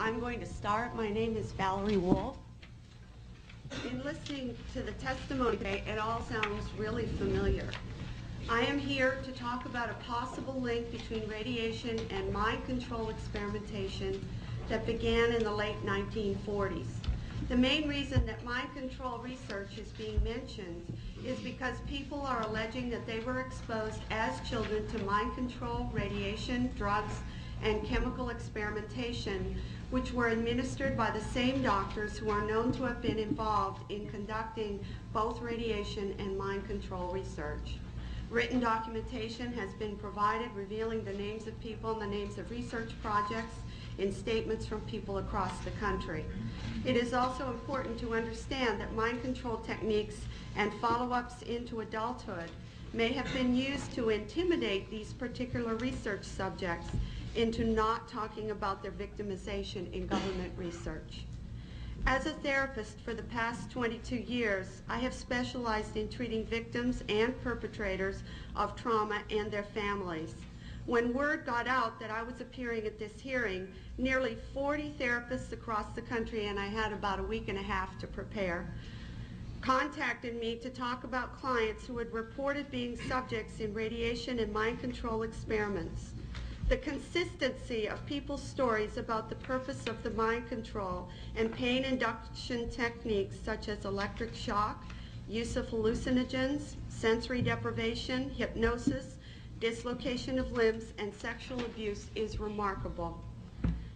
I'm going to start. My name is Valerie Wolf. In listening to the testimony today, it all sounds really familiar. I am here to talk about a possible link between radiation and mind control experimentation that began in the late 1940s. The main reason that mind control research is being mentioned is because people are alleging that they were exposed as children to mind control, radiation, drugs, and chemical experimentation, which were administered by the same doctors who are known to have been involved in conducting both radiation and mind control research. Written documentation has been provided revealing the names of people and the names of research projects in statements from people across the country. It is also important to understand that mind control techniques and follow-ups into adulthood may have been used to intimidate these particular research subjects into not talking about their victimization in government research. As a therapist for the past 22 years, I have specialized in treating victims and perpetrators of trauma and their families. When word got out that I was appearing at this hearing, nearly 40 therapists across the country, and I had about a week and a half to prepare, contacted me to talk about clients who had reported being subjects in radiation and mind control experiments. The consistency of people's stories about the purpose of the mind control and pain induction techniques such as electric shock, use of hallucinogens, sensory deprivation, hypnosis, dislocation of limbs, and sexual abuse is remarkable.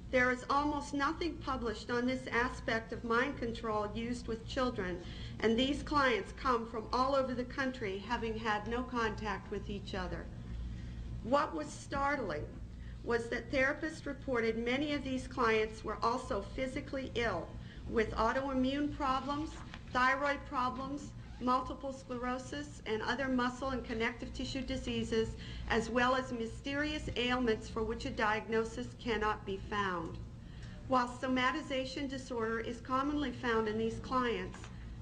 There is almost nothing published on this aspect of mind control used with children, and these clients come from all over the country having had no contact with each other. What was startling was that therapists reported many of these clients were also physically ill with autoimmune problems, thyroid problems, multiple sclerosis, and other muscle and connective tissue diseases, as well as mysterious ailments for which a diagnosis cannot be found. While somatization disorder is commonly found in these clients,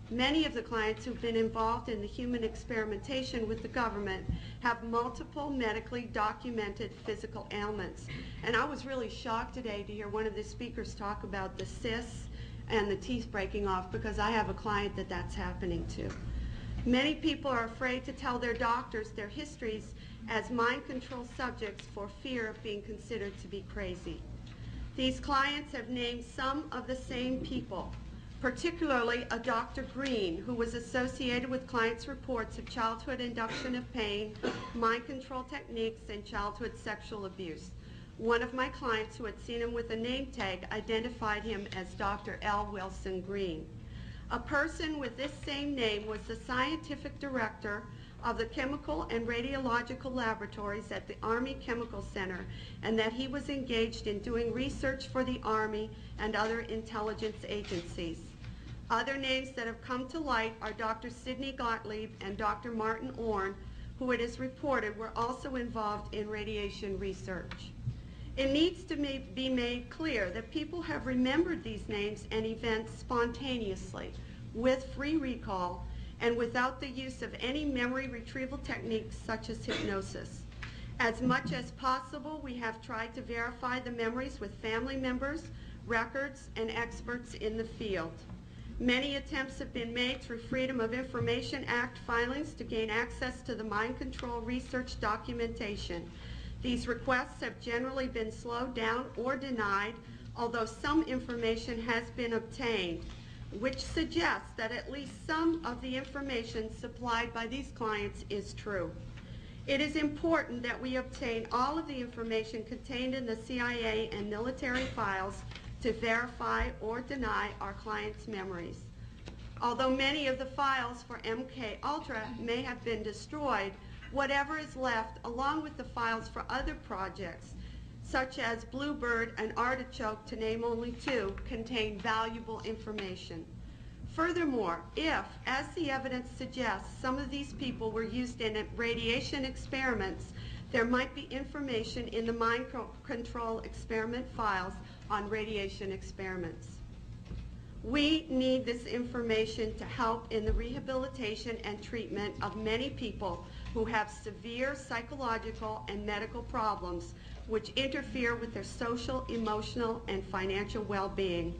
many of the clients who've been involved in the human experimentation with the government have multiple medically documented physical ailments. And I was really shocked today to hear one of the speakers talk about the cysts and the teeth breaking off, because I have a client that that's happening to. Many people are afraid to tell their doctors their histories as mind control subjects for fear of being considered to be crazy. These clients have named some of the same people, particularly a Dr. Green, who was associated with clients' reports of childhood induction of pain, mind control techniques, and childhood sexual abuse. One of my clients who had seen him with a name tag identified him as Dr. L. Wilson Green. A person with this same name was the scientific director of the chemical and radiological laboratories at the Army Chemical Center, and that he was engaged in doing research for the Army and other intelligence agencies. Other names that have come to light are Dr. Sidney Gottlieb and Dr. Martin Orn, who it is reported were also involved in radiation research. It needs to be made clear that people have remembered these names and events spontaneously, with free recall, and without the use of any memory retrieval techniques such as hypnosis. As much as possible, we have tried to verify the memories with family members, records, and experts in the field. Many attempts have been made through Freedom of Information Act filings to gain access to the mind control research documentation. These requests have generally been slowed down or denied, although some information has been obtained, which suggests that at least some of the information supplied by these clients is true. It is important that we obtain all of the information contained in the CIA and military files to verify or deny our clients' memories. Although many of the files for MK-Ultra may have been destroyed, whatever is left, along with the files for other projects, such as Bluebird and Artichoke, to name only two, contain valuable information. Furthermore, if, as the evidence suggests, some of these people were used in radiation experiments, there might be information in the mind control experiment files on radiation experiments. We need this information to help in the rehabilitation and treatment of many people who have severe psychological and medical problems which interfere with their social, emotional, and financial well-being.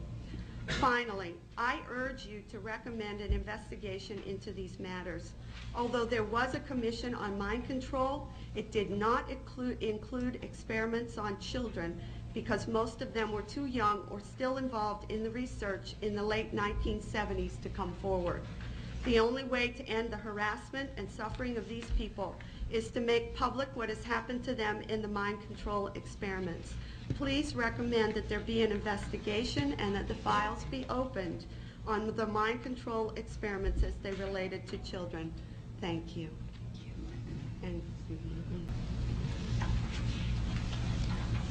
Finally, I urge you to recommend an investigation into these matters. Although there was a commission on mind control, it did not include experiments on children because most of them were too young or still involved in the research in the late 1970s to come forward. The only way to end the harassment and suffering of these people is to make public what has happened to them in the mind control experiments. Please recommend that there be an investigation and that the files be opened on the mind control experiments as they related to children. Thank you. And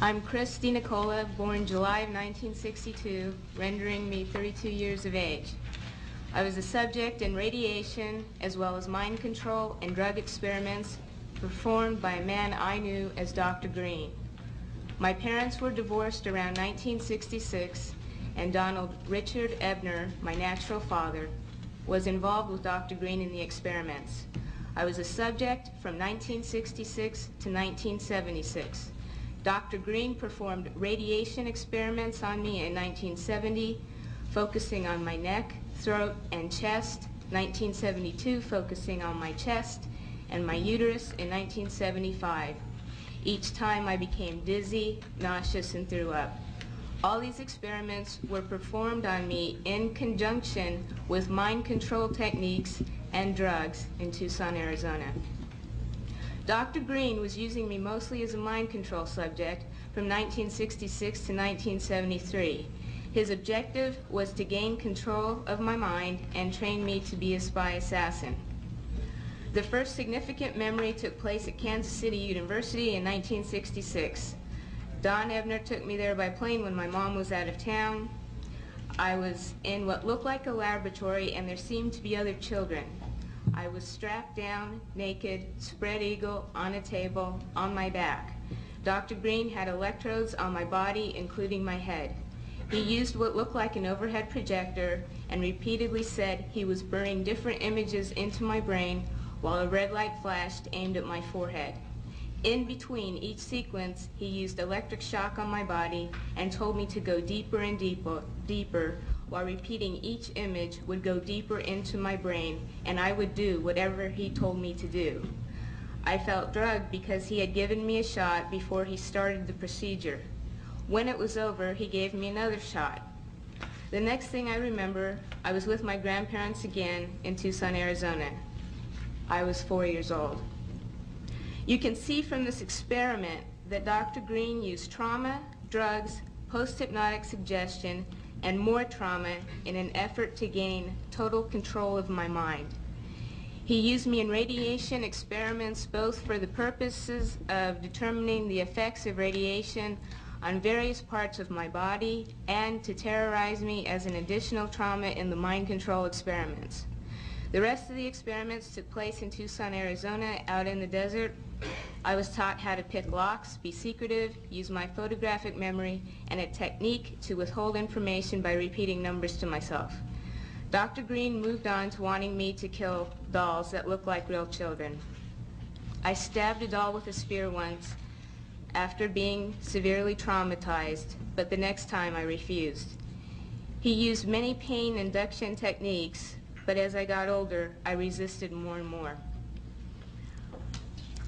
I'm Christy Nicola, born July of 1962, rendering me 32 years of age. I was a subject in radiation as well as mind control and drug experiments performed by a man I knew as Dr. Green. My parents were divorced around 1966, and Donald Richard Ebner, my natural father, was involved with Dr. Green in the experiments. I was a subject from 1966 to 1976. Dr. Green performed radiation experiments on me in 1970, focusing on my neck, throat, and chest, 1972 focusing on my chest and my uterus in 1975. Each time I became dizzy, nauseous, and threw up. All these experiments were performed on me in conjunction with mind control techniques and drugs in Tucson, Arizona. Dr. Green was using me mostly as a mind control subject from 1966 to 1973. His objective was to gain control of my mind and train me to be a spy assassin. The first significant memory took place at Kansas City University in 1966. Don Ebner took me there by plane when my mom was out of town. I was in what looked like a laboratory, and there seemed to be other children. I was strapped down, naked, spread eagle, on a table, on my back. Dr. Green had electrodes on my body, including my head. He used what looked like an overhead projector and repeatedly said he was burning different images into my brain while a red light flashed aimed at my forehead. In between each sequence, he used electric shock on my body and told me to go deeper and deeper, while repeating each image would go deeper into my brain, and I would do whatever he told me to do. I felt drugged because he had given me a shot before he started the procedure. When it was over, he gave me another shot. The next thing I remember, I was with my grandparents again in Tucson, Arizona. I was 4 years old. You can see from this experiment that Dr. Green used trauma, drugs, post-hypnotic suggestion, and more trauma in an effort to gain total control of my mind. He used me in radiation experiments both for the purposes of determining the effects of radiation on various parts of my body and to terrorize me as an additional trauma in the mind control experiments. The rest of the experiments took place in Tucson, Arizona, out in the desert. I was taught how to pick locks, be secretive, use my photographic memory, and a technique to withhold information by repeating numbers to myself. Dr. Green moved on to wanting me to kill dolls that looked like real children. I stabbed a doll with a spear once after being severely traumatized, but the next time I refused. He used many pain induction techniques, but as I got older, I resisted more and more.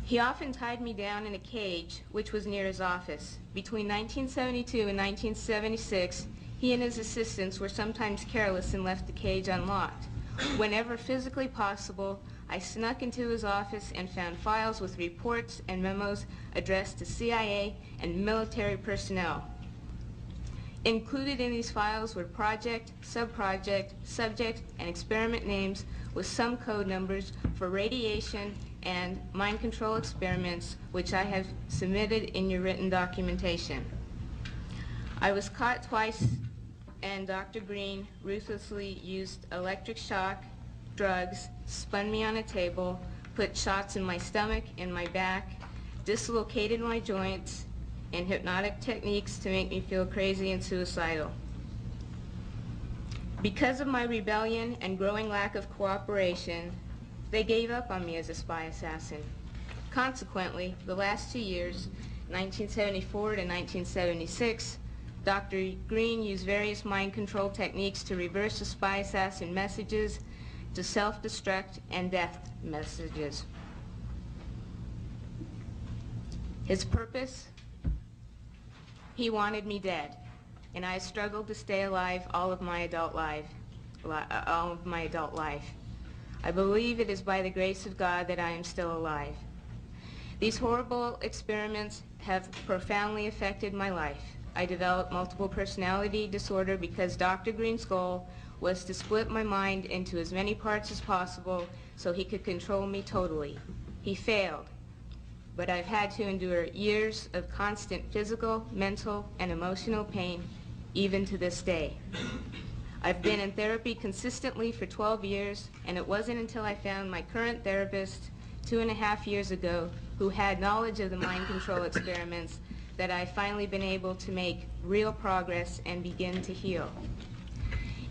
He often tied me down in a cage, which was near his office. Between 1972 and 1976, he and his assistants were sometimes careless and left the cage unlocked. Whenever physically possible, I snuck into his office and found files with reports and memos addressed to CIA and military personnel. Included in these files were project, subproject, subject, and experiment names with some code numbers for radiation and mind control experiments, which I have submitted in your written documentation. I was caught twice, and Dr. Green ruthlessly used electric shock, drugs, spun me on a table, put shots in my stomach, in my back, dislocated my joints, and hypnotic techniques to make me feel crazy and suicidal. Because of my rebellion and growing lack of cooperation, They gave up on me as a spy assassin. Consequently, the last 2 years, 1974 to 1976, Dr. Green used various mind control techniques to reverse the spy assassin messages to self-destruct and death messages. His purpose? He wanted me dead, and I struggled to stay alive all of my adult life. I believe it is by the grace of God that I am still alive. These horrible experiments have profoundly affected my life. I developed multiple personality disorder because Dr. Green's goal was to split my mind into as many parts as possible so he could control me totally. He failed, but I've had to endure years of constant physical, mental, and emotional pain, even to this day. I've been in therapy consistently for 12 years, and it wasn't until I found my current therapist 2.5 years ago, who had knowledge of the mind control experiments, that I've finally been able to make real progress and begin to heal.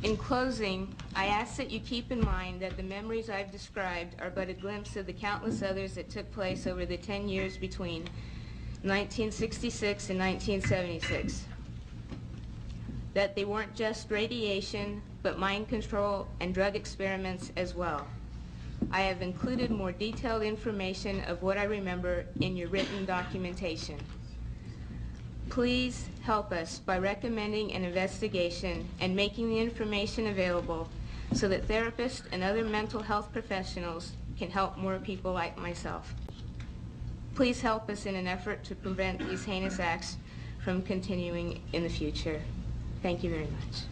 In closing, I ask that you keep in mind that the memories I've described are but a glimpse of the countless others that took place over the 10 years between 1966 and 1976. That they weren't just radiation, but mind control and drug experiments as well. I have included more detailed information of what I remember in your written documentation. Please help us by recommending an investigation and making the information available so that therapists and other mental health professionals can help more people like myself. Please help us in an effort to prevent these heinous acts from continuing in the future. Thank you very much.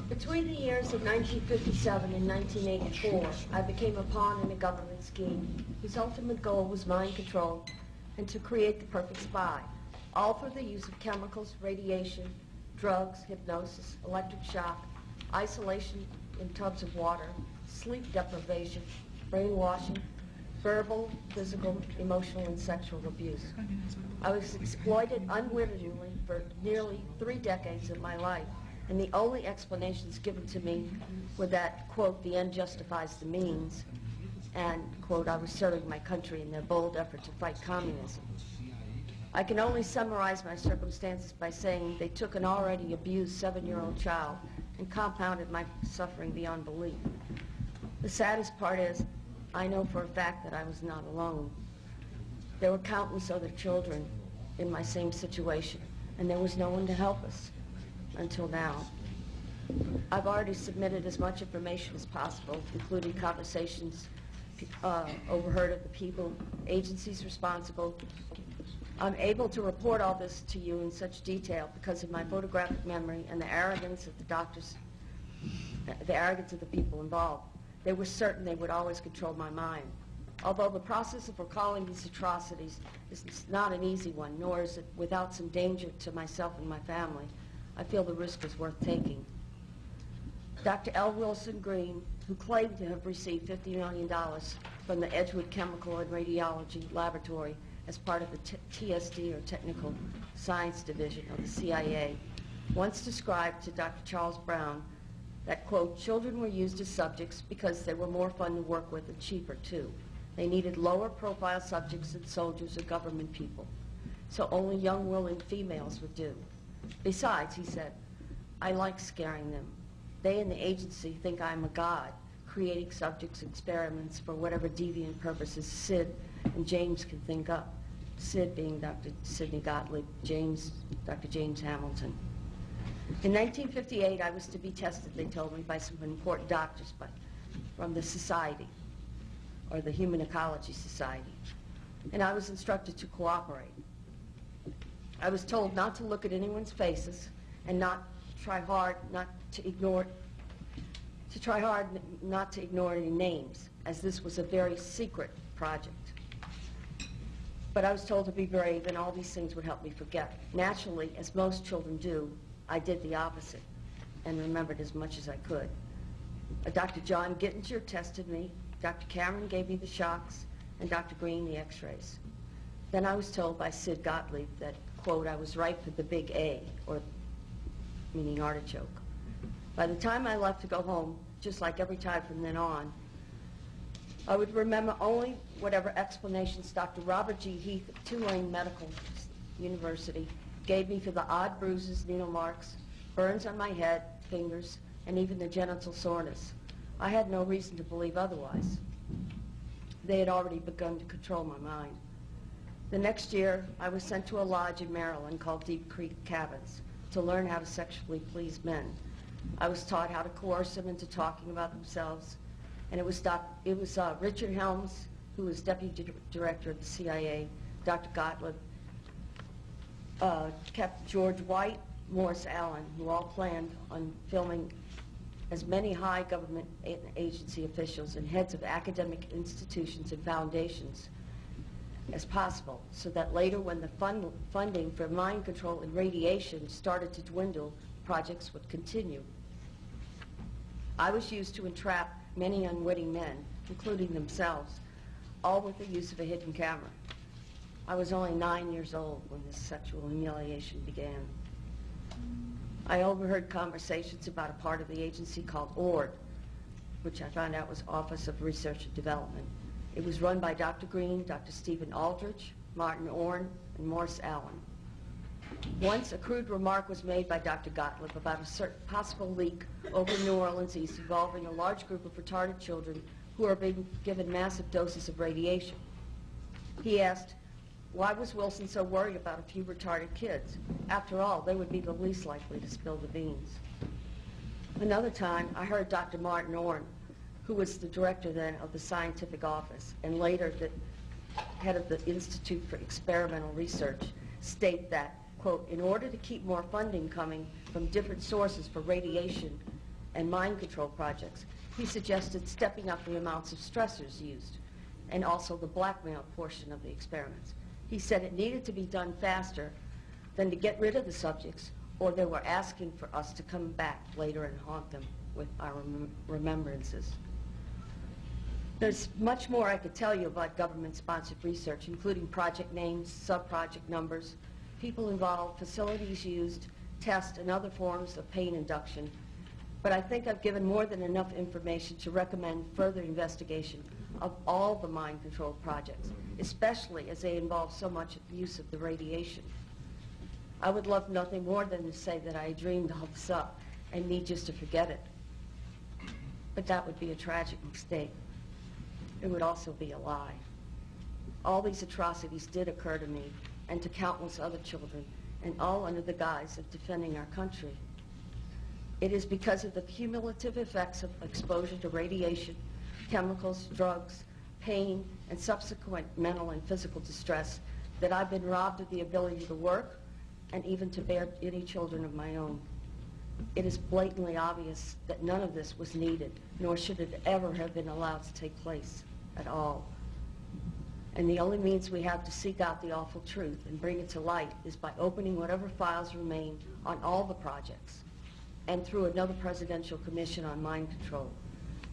Between the years of 1957 and 1984, I became a pawn in a government scheme whose ultimate goal was mind control and to create the perfect spy, all through the use of chemicals, radiation, drugs, hypnosis, electric shock, isolation in tubs of water, sleep deprivation, brainwashing, verbal, physical, emotional, and sexual abuse. I was exploited unwittingly for nearly 3 decades of my life, and the only explanations given to me were that, quote, the end justifies the means, and, quote, I was serving my country in their bold effort to fight communism. I can only summarize my circumstances by saying they took an already abused 7-year-old child and compounded my suffering beyond belief. The saddest part is, I know for a fact that I was not alone. There were countless other children in my same situation, and there was no one to help us until now. I've already submitted as much information as possible, including conversations overheard of the people, agencies responsible. I'm able to report all this to you in such detail because of my photographic memory and the arrogance of the doctors, the arrogance of the people involved. They were certain they would always control my mind. Although the process of recalling these atrocities is not an easy one, nor is it without some danger to myself and my family, I feel the risk is worth taking. Dr. L. Wilson Green, who claimed to have received $50 million from the Edgewood Chemical and Radiology Laboratory as part of the TSD, or Technical Science Division of the CIA, once described to Dr. Charles Brown that, quote, children were used as subjects because they were more fun to work with and cheaper, too. They needed lower profile subjects than soldiers or government people, so only young, willing females would do. Besides, he said, I like scaring them. They in the agency think I'm a god, creating subjects and experiments for whatever deviant purposes Sid and James can think up. Sid being Dr. Sidney Gottlieb, James, Dr. James Hamilton. In 1958, I was to be tested, they told me, by some important doctors from the society, or the Human Ecology Society. And I was instructed to cooperate. I was told not to look at anyone's faces and not try hard not to ignore any names, as this was a very secret project. But I was told to be brave, and all these things would help me forget. Naturally, as most children do, I did the opposite and remembered as much as I could. Dr. John Gittinger tested me. Dr. Cameron gave me the shocks. and Dr. Green the x-rays. Then I was told by Sid Gottlieb that, quote, I was ripe for the big A, or meaning artichoke. By the time I left to go home, just like every time from then on, I would remember only whatever explanations Dr. Robert G. Heath of Tulane Medical University gave me for the odd bruises, needle marks, burns on my head, fingers, and even the genital soreness. I had no reason to believe otherwise. They had already begun to control my mind. The next year, I was sent to a lodge in Maryland called Deep Creek Cabins to learn how to sexually please men. I was taught how to coerce them into talking about themselves, and it was Richard Helms, who was deputy director of the CIA, Dr. Gottlieb, Captain George White, Morris Allen, who all planned on filming as many high government agency officials and heads of academic institutions and foundations as possible, so that later when the funding for mind control and radiation started to dwindle, projects would continue. I was used to entrap many unwitting men, including themselves, all with the use of a hidden camera. I was only 9 years old when this sexual humiliation began. I overheard conversations about a part of the agency called ORD, which I found out was Office of Research and Development. It was run by Dr. Green, Dr. Stephen Aldrich, Martin Orne, and Morris Allen. Once a crude remark was made by Dr. Gottlieb about a certain possible leak over New Orleans East involving a large group of retarded children who are being given massive doses of radiation. He asked, why was Wilson so worried about a few retarded kids? After all, they would be the least likely to spill the beans. Another time, I heard Dr. Martin Orne, who was the director then of the scientific office and later the head of the Institute for Experimental Research, state that, quote, in order to keep more funding coming from different sources for radiation and mind control projects, he suggested stepping up the amounts of stressors used and also the blackmail portion of the experiments. He said it needed to be done faster than to get rid of the subjects, or they were asking for us to come back later and haunt them with our remembrances. There's much more I could tell you about government-sponsored research, including project names, sub-project numbers, people involved, facilities used, tests, and other forms of pain induction. But I think I've given more than enough information to recommend further investigation of all the mind control projects, especially as they involve so much use of the radiation. I would love nothing more than to say that I dreamed all this up and need just to forget it. But that would be a tragic mistake. It would also be a lie. All these atrocities did occur to me and to countless other children, and all under the guise of defending our country. It is because of the cumulative effects of exposure to radiation, chemicals, drugs, pain, and subsequent mental and physical distress that I've been robbed of the ability to work and even to bear any children of my own. It is blatantly obvious that none of this was needed, nor should it ever have been allowed to take place at all. And the only means we have to seek out the awful truth and bring it to light is by opening whatever files remain on all the projects and through another presidential commission on mind control.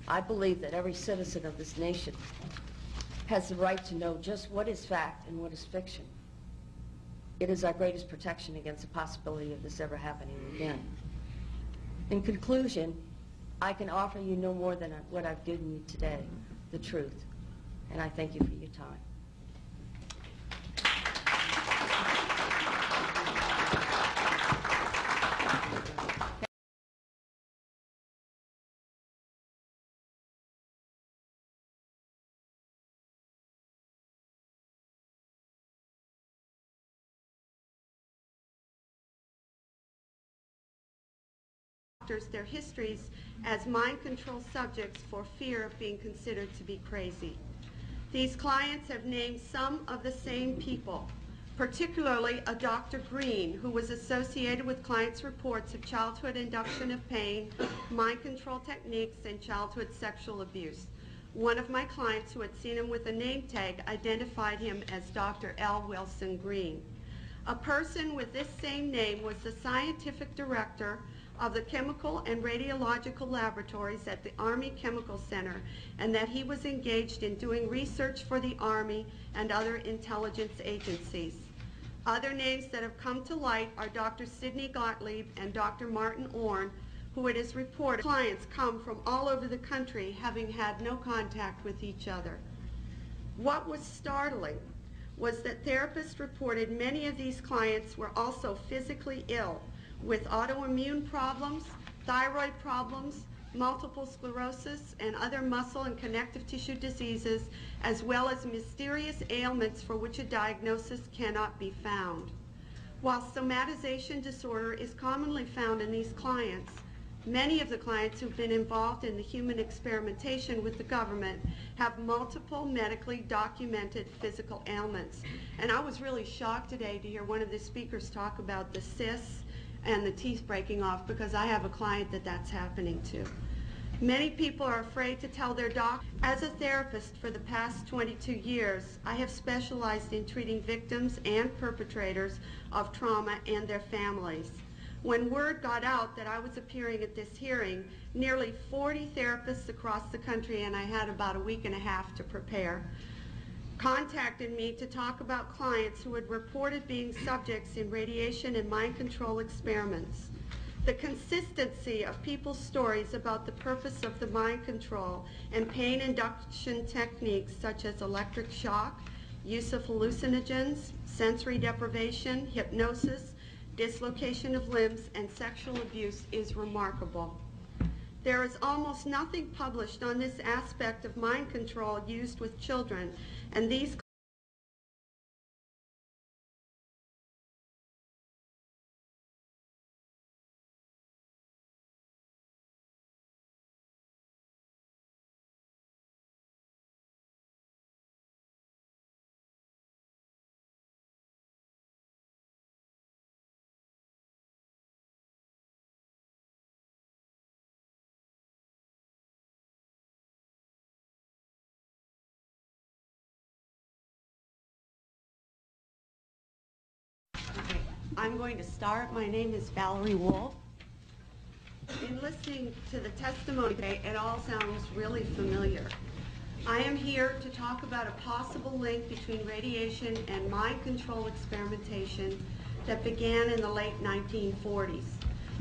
I believe that every citizen of this nation has the right to know just what is fact and what is fiction. It is our greatest protection against the possibility of this ever happening again. In conclusion, I can offer you no more than what I've given you today, the truth. And I thank you for your time. Their histories as mind control subjects for fear of being considered to be crazy. These clients have named some of the same people, particularly a Dr. Green, who was associated with clients' reports of childhood induction of pain, mind control techniques, and childhood sexual abuse. One of my clients, who had seen him with a name tag, identified him as Dr. L. Wilson Green. A person with this same name was the scientific director of the Chemical and Radiological Laboratories at the Army Chemical Center, and that he was engaged in doing research for the Army and other intelligence agencies. Other names that have come to light are Dr. Sidney Gottlieb and Dr. Martin Orn, who it is reported clients come from all over the country having had no contact with each other. What was startling was that therapists reported many of these clients were also physically ill with autoimmune problems, thyroid problems, multiple sclerosis, and other muscle and connective tissue diseases, as well as mysterious ailments for which a diagnosis cannot be found. While somatization disorder is commonly found in these clients, many of the clients who've been involved in the human experimentation with the government have multiple medically documented physical ailments. And I was really shocked today to hear one of the speakers talk about the cysts and the teeth breaking off, because I have a client that's happening to. Many people are afraid to tell their doctor. As a therapist for the past 22 years, I have specialized in treating victims and perpetrators of trauma and their families. When word got out that I was appearing at this hearing, nearly 40 therapists across the country, and I had about a week and a half to prepare, contacted me to talk about clients who had reported being subjects in radiation and mind control experiments. The consistency of people's stories about the purpose of the mind control and pain induction techniques such as electric shock, use of hallucinogens, sensory deprivation, hypnosis, dislocation of limbs, and sexual abuse is remarkable. There is almost nothing published on this aspect of mind control used with children, and these I'm going to start. My name is Valerie Wolf. In listening to the testimony today, it all sounds really familiar. I am here to talk about a possible link between radiation and mind control experimentation that began in the late 1940s.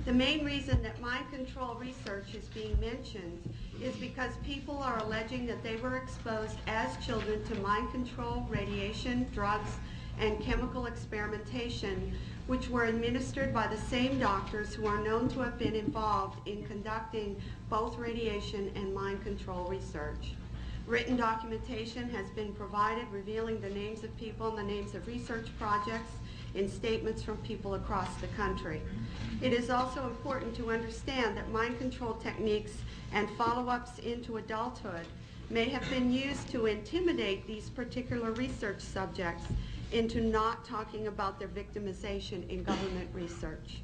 The main reason that mind control research is being mentioned is because people are alleging that they were exposed as children to mind control, radiation, drugs, and chemical experimentation, which were administered by the same doctors who are known to have been involved in conducting both radiation and mind control research. Written documentation has been provided revealing the names of people and the names of research projects in statements from people across the country. It is also important to understand that mind control techniques and follow-ups into adulthood may have been used to intimidate these particular research subjects into not talking about their victimization in government research.